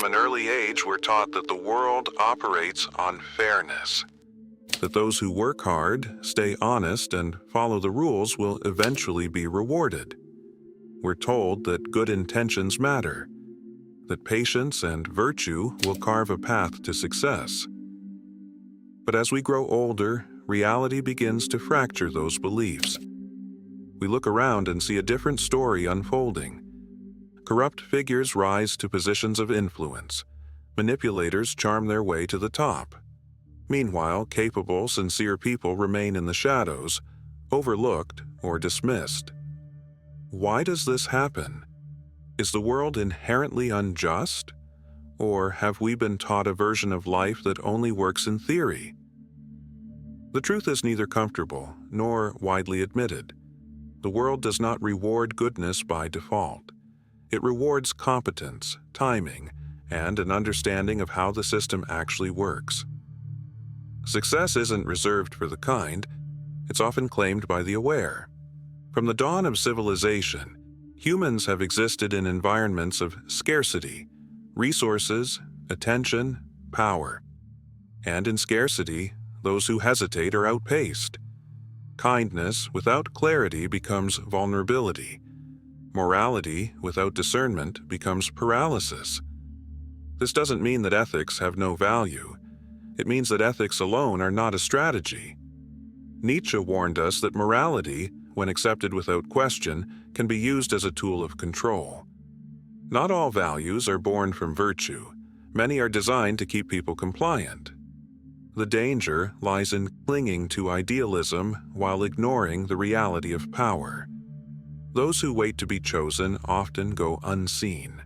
From an early age, we're taught that the world operates on fairness, that those who work hard, stay honest, and follow the rules will eventually be rewarded. We're told that good intentions matter, that patience and virtue will carve a path to success. But as we grow older, reality begins to fracture those beliefs. We look around and see a different story unfolding. Corrupt figures rise to positions of influence. Manipulators charm their way to the top. Meanwhile, capable, sincere people remain in the shadows, overlooked or dismissed. Why does this happen? Is the world inherently unjust? Or have we been taught a version of life that only works in theory? The truth is neither comfortable nor widely admitted. The world does not reward goodness by default. It rewards competence, timing, and an understanding of how the system actually works. Success isn't reserved for the kind. It's often claimed by the aware. From the dawn of civilization, humans have existed in environments of scarcity, resources, attention, power. And in scarcity, those who hesitate are outpaced. Kindness without clarity becomes vulnerability. Morality without discernment becomes paralysis. This doesn't mean that ethics have no value. It means that ethics alone are not a strategy. Nietzsche warned us that morality, when accepted without question, can be used as a tool of control. Not all values are born from virtue. Many are designed to keep people compliant. The danger lies in clinging to idealism while ignoring the reality of power. Those who wait to be chosen often go unseen.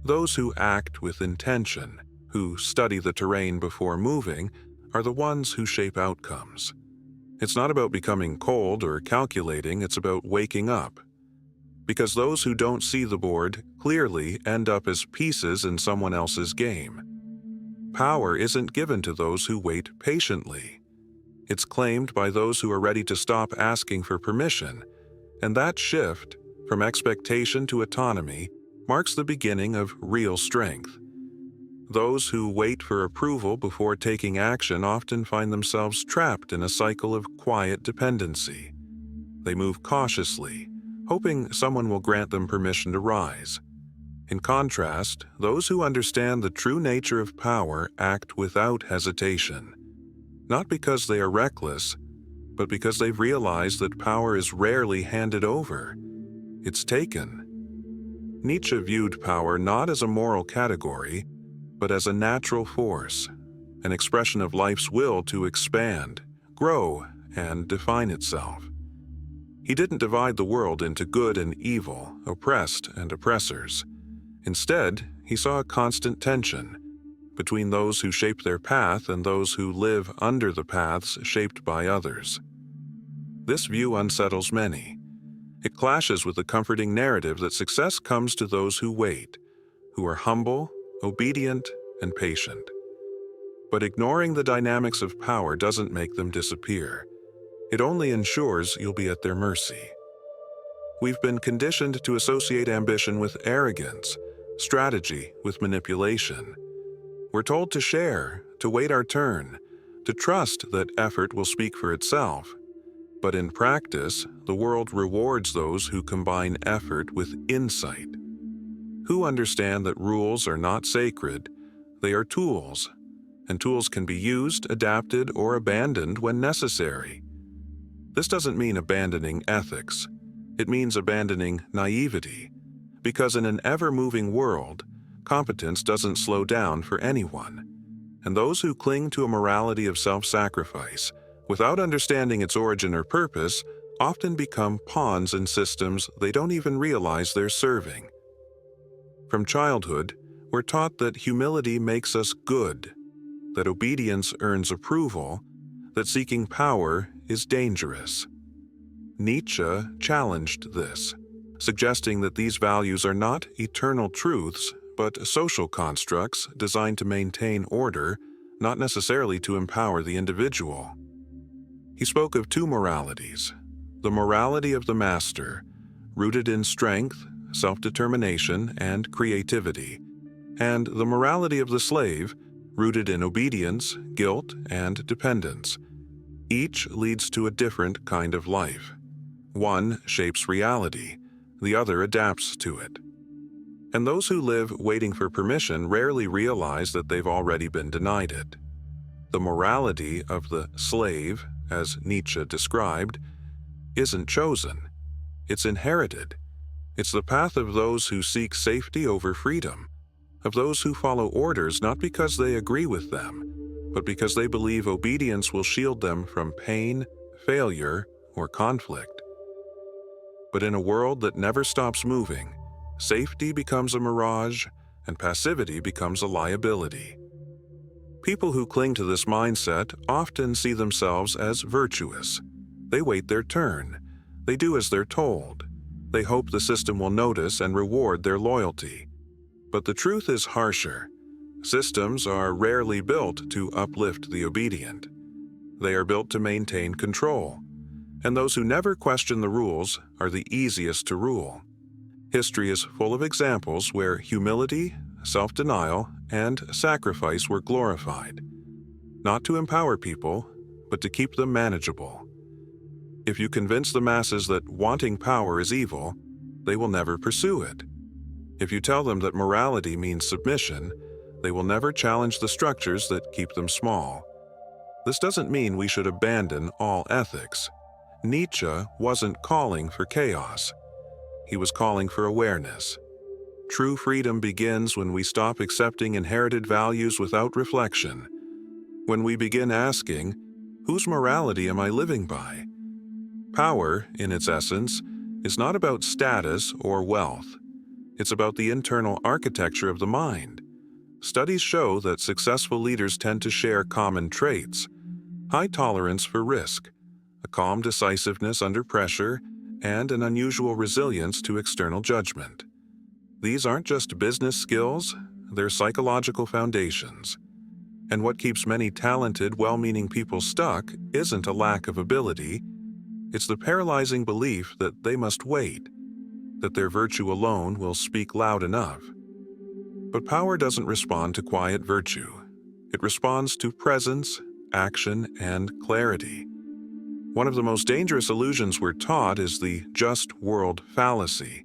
Those who act with intention, who study the terrain before moving, are the ones who shape outcomes. It's not about becoming cold or calculating, it's about waking up. Because those who don't see the board clearly end up as pieces in someone else's game. Power isn't given to those who wait patiently. It's claimed by those who are ready to stop asking for permission, and that shift, from expectation to autonomy, marks the beginning of real strength. Those who wait for approval before taking action often find themselves trapped in a cycle of quiet dependency. They move cautiously, hoping someone will grant them permission to rise. In contrast, those who understand the true nature of power act without hesitation, not because they are reckless, but because they've realized that power is rarely handed over. It's taken. Nietzsche viewed power not as a moral category, but as a natural force, an expression of life's will to expand, grow, and define itself. He didn't divide the world into good and evil, oppressed and oppressors. Instead, he saw a constant tension between those who shape their path and those who live under the paths shaped by others. This view unsettles many. It clashes with the comforting narrative that success comes to those who wait, who are humble, obedient, and patient. But ignoring the dynamics of power doesn't make them disappear. It only ensures you'll be at their mercy. We've been conditioned to associate ambition with arrogance, strategy with manipulation. We're told to share, to wait our turn, to trust that effort will speak for itself. But in practice, the world rewards those who combine effort with insight, who understand that rules are not sacred, they are tools, and tools can be used, adapted, or abandoned when necessary. This doesn't mean abandoning ethics. It means abandoning naivety, because in an ever-moving world, competence doesn't slow down for anyone. And those who cling to a morality of self-sacrifice, without understanding its origin or purpose, often become pawns in systems they don't even realize they're serving. From childhood, we're taught that humility makes us good, that obedience earns approval, that seeking power is dangerous. Nietzsche challenged this, suggesting that these values are not eternal truths, but social constructs designed to maintain order, not necessarily to empower the individual. He spoke of two moralities: the morality of the master, rooted in strength, self-determination, and creativity, and the morality of the slave, rooted in obedience, guilt, and dependence. Each leads to a different kind of life. One shapes reality, the other adapts to it. And those who live waiting for permission rarely realize that they've already been denied it. The morality of the slave, as Nietzsche described, isn't chosen. It's inherited. It's the path of those who seek safety over freedom, of those who follow orders not because they agree with them, but because they believe obedience will shield them from pain, failure, or conflict. But in a world that never stops moving, safety becomes a mirage and passivity becomes a liability. People who cling to this mindset often see themselves as virtuous. They wait their turn. They do as they're told. They hope the system will notice and reward their loyalty. But the truth is harsher. Systems are rarely built to uplift the obedient. They are built to maintain control. And those who never question the rules are the easiest to rule. History is full of examples where humility, self-denial, and sacrifice were glorified, not to empower people, but to keep them manageable. If you convince the masses that wanting power is evil, they will never pursue it. If you tell them that morality means submission, they will never challenge the structures that keep them small. This doesn't mean we should abandon all ethics. Nietzsche wasn't calling for chaos. He was calling for awareness. True freedom begins when we stop accepting inherited values without reflection. When we begin asking, whose morality am I living by? Power, in its essence, is not about status or wealth. It's about the internal architecture of the mind. Studies show that successful leaders tend to share common traits: high tolerance for risk, a calm decisiveness under pressure, and an unusual resilience to external judgment. These aren't just business skills, they're psychological foundations. And what keeps many talented, well-meaning people stuck isn't a lack of ability, it's the paralyzing belief that they must wait, that their virtue alone will speak loud enough. But power doesn't respond to quiet virtue. It responds to presence, action, and clarity. One of the most dangerous illusions we're taught is the just world fallacy.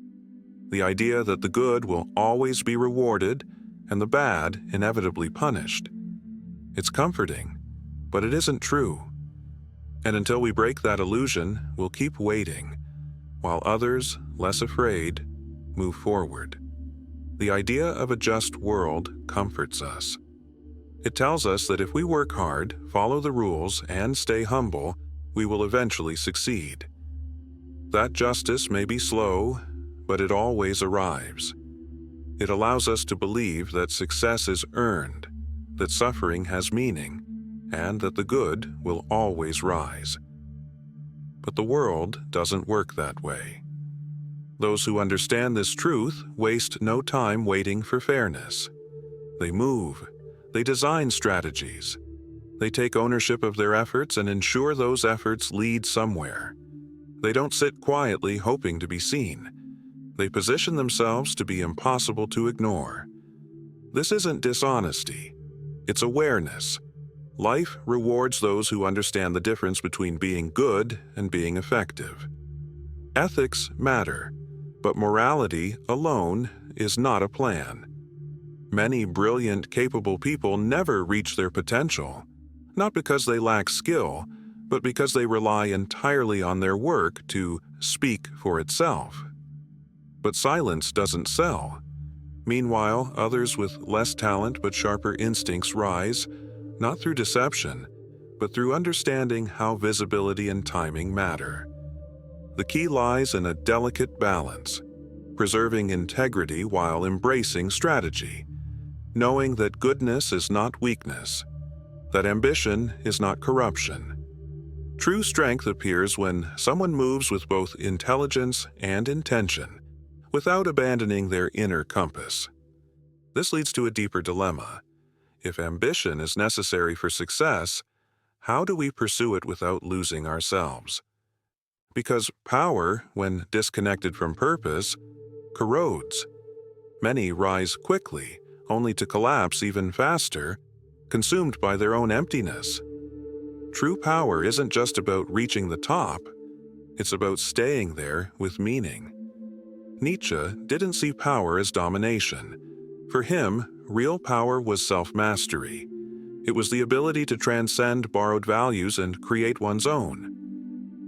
The idea that the good will always be rewarded and the bad inevitably punished. It's comforting, but it isn't true. And until we break that illusion, we'll keep waiting, while others, less afraid, move forward. The idea of a just world comforts us. It tells us that if we work hard, follow the rules, and stay humble, we will eventually succeed. That justice may be slow, but it always arrives. It allows us to believe that success is earned, that suffering has meaning, and that the good will always rise. But the world doesn't work that way. Those who understand this truth waste no time waiting for fairness. They move. They design strategies. They take ownership of their efforts and ensure those efforts lead somewhere. They don't sit quietly hoping to be seen. They position themselves to be impossible to ignore. This isn't dishonesty. It's awareness. Life rewards those who understand the difference between being good and being effective. Ethics matter, but morality alone is not a plan. Many brilliant, capable people never reach their potential, not because they lack skill, but because they rely entirely on their work to speak for itself. But silence doesn't sell. Meanwhile, others with less talent but sharper instincts rise, not through deception, but through understanding how visibility and timing matter. The key lies in a delicate balance, preserving integrity while embracing strategy, knowing that goodness is not weakness, that ambition is not corruption. True strength appears when someone moves with both intelligence and intention, without abandoning their inner compass. This leads to a deeper dilemma. If ambition is necessary for success, how do we pursue it without losing ourselves? Because power, when disconnected from purpose, corrodes. Many rise quickly, only to collapse even faster, consumed by their own emptiness. True power isn't just about reaching the top, it's about staying there with meaning. Nietzsche didn't see power as domination. For him, real power was self-mastery. It was the ability to transcend borrowed values and create one's own.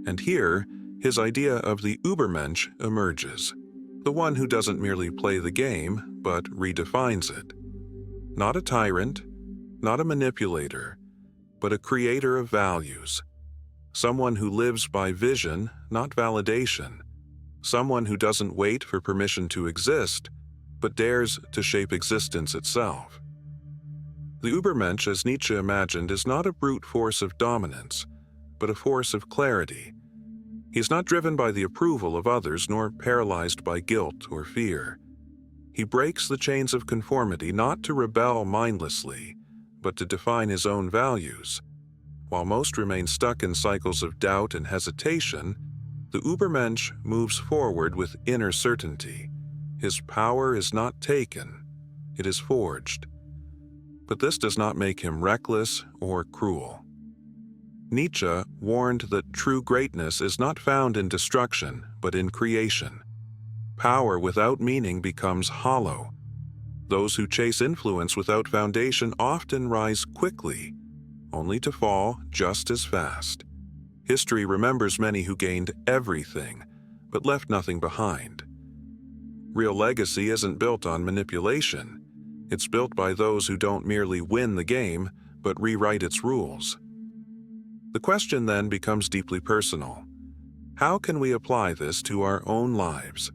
And here, his idea of the Übermensch emerges, the one who doesn't merely play the game, but redefines it. Not a tyrant, not a manipulator, but a creator of values. Someone who lives by vision, not validation. Someone who doesn't wait for permission to exist, but dares to shape existence itself. The Übermensch, as Nietzsche imagined, is not a brute force of dominance, but a force of clarity. He's not driven by the approval of others, nor paralyzed by guilt or fear. He breaks the chains of conformity not to rebel mindlessly, but to define his own values. While most remain stuck in cycles of doubt and hesitation, the Übermensch moves forward with inner certainty. His power is not taken, it is forged. But this does not make him reckless or cruel. Nietzsche warned that true greatness is not found in destruction, but in creation. Power without meaning becomes hollow. Those who chase influence without foundation often rise quickly, only to fall just as fast. History remembers many who gained everything, but left nothing behind. Real legacy isn't built on manipulation. It's built by those who don't merely win the game, but rewrite its rules. The question then becomes deeply personal. How can we apply this to our own lives?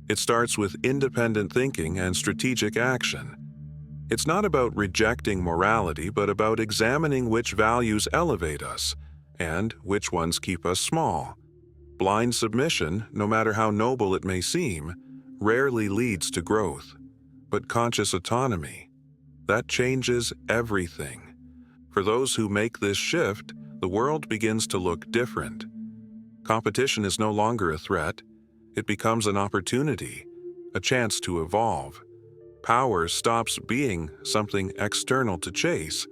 It starts with independent thinking and strategic action. It's not about rejecting morality, but about examining which values elevate us and which ones keep us small. Blind submission, no matter how noble it may seem, rarely leads to growth. But conscious autonomy, that changes everything. For those who make this shift, the world begins to look different. Competition is no longer a threat. It becomes an opportunity, a chance to evolve. Power stops being something external to chase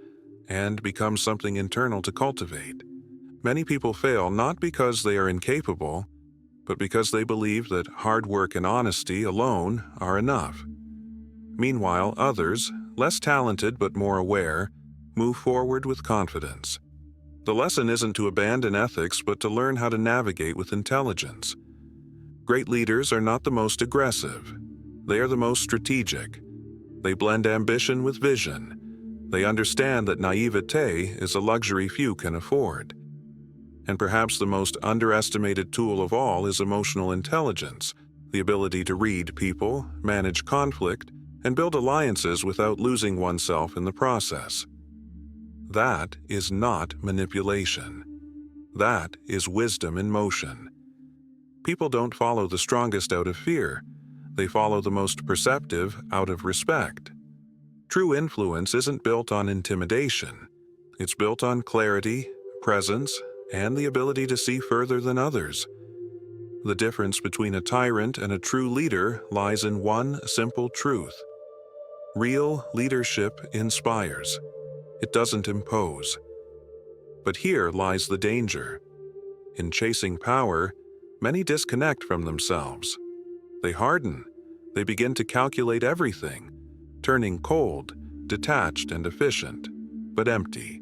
and becomes something internal to cultivate. Many people fail not because they are incapable, but because they believe that hard work and honesty alone are enough. Meanwhile, others, less talented but more aware, move forward with confidence. The lesson isn't to abandon ethics, but to learn how to navigate with intelligence. Great leaders are not the most aggressive. They are the most strategic. They blend ambition with vision. They understand that naivete is a luxury few can afford. And perhaps the most underestimated tool of all is emotional intelligence, the ability to read people, manage conflict, and build alliances without losing oneself in the process. That is not manipulation. That is wisdom in motion. People don't follow the strongest out of fear. They follow the most perceptive out of respect. True influence isn't built on intimidation. It's built on clarity, presence, and the ability to see further than others. The difference between a tyrant and a true leader lies in one simple truth. Real leadership inspires. It doesn't impose. But here lies the danger. In chasing power, many disconnect from themselves. They harden. They begin to calculate everything, turning cold, detached, and efficient, but empty.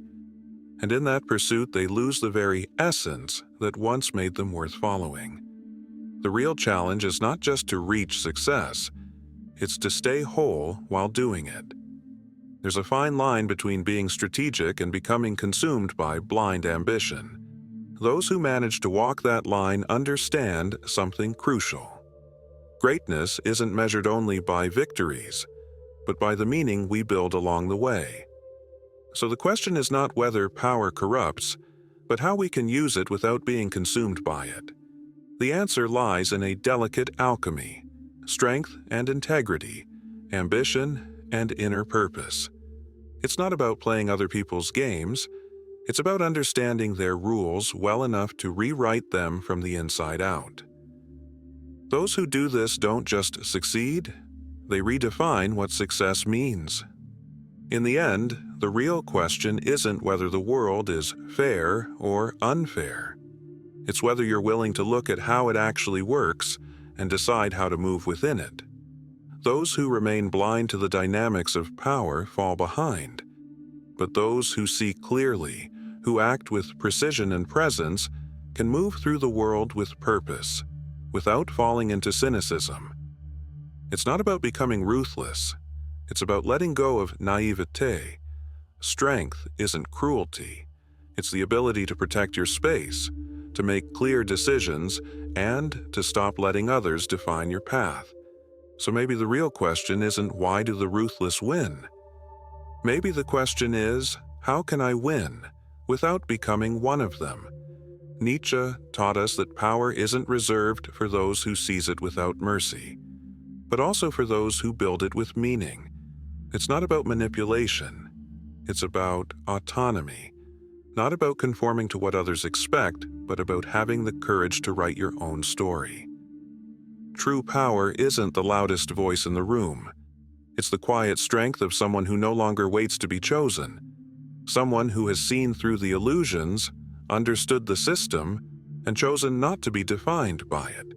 And in that pursuit, they lose the very essence that once made them worth following. The real challenge is not just to reach success, it's to stay whole while doing it. There's a fine line between being strategic and becoming consumed by blind ambition. Those who manage to walk that line understand something crucial. Greatness isn't measured only by victories, but by the meaning we build along the way. So the question is not whether power corrupts, but how we can use it without being consumed by it. The answer lies in a delicate alchemy, strength and integrity, ambition and inner purpose. It's not about playing other people's games. It's about understanding their rules well enough to rewrite them from the inside out. Those who do this don't just succeed, They redefine what success means. In the end, the real question isn't whether the world is fair or unfair. It's whether you're willing to look at how it actually works and decide how to move within it. Those who remain blind to the dynamics of power fall behind. But those who see clearly, who act with precision and presence, can move through the world with purpose, without falling into cynicism. It's not about becoming ruthless. It's about letting go of naivete. Strength isn't cruelty. It's the ability to protect your space, to make clear decisions, and to stop letting others define your path. So maybe the real question isn't why do the ruthless win? Maybe the question is, how can I win without becoming one of them? Nietzsche taught us that power isn't reserved for those who seize it without mercy, but also for those who build it with meaning. It's not about manipulation. It's about autonomy. Not about conforming to what others expect, but about having the courage to write your own story. True power isn't the loudest voice in the room. It's the quiet strength of someone who no longer waits to be chosen. Someone who has seen through the illusions, understood the system, and chosen not to be defined by it.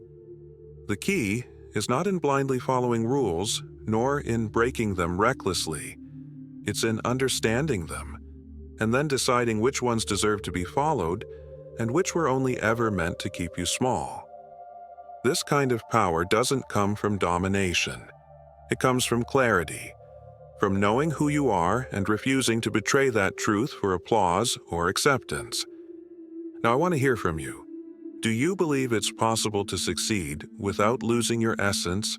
The key is not in blindly following rules, nor in breaking them recklessly. It's in understanding them, and then deciding which ones deserve to be followed and which were only ever meant to keep you small. This kind of power doesn't come from domination. It comes from clarity, from knowing who you are and refusing to betray that truth for applause or acceptance. Now I want to hear from you. Do you believe it's possible to succeed without losing your essence,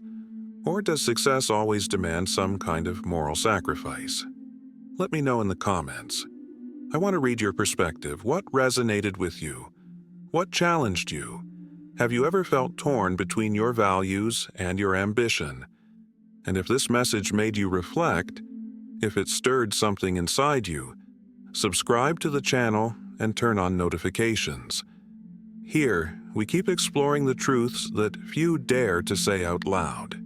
or does success always demand some kind of moral sacrifice? Let me know in the comments. I want to read your perspective. What resonated with you? What challenged you? Have you ever felt torn between your values and your ambition? And if this message made you reflect, if it stirred something inside you, subscribe to the channel and turn on notifications. Here, we keep exploring the truths that few dare to say out loud.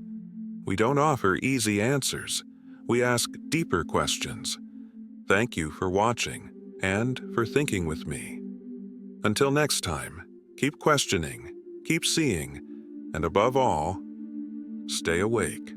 We don't offer easy answers. We ask deeper questions. Thank you for watching and for thinking with me. Until next time, keep questioning, keep seeing, and above all, stay awake.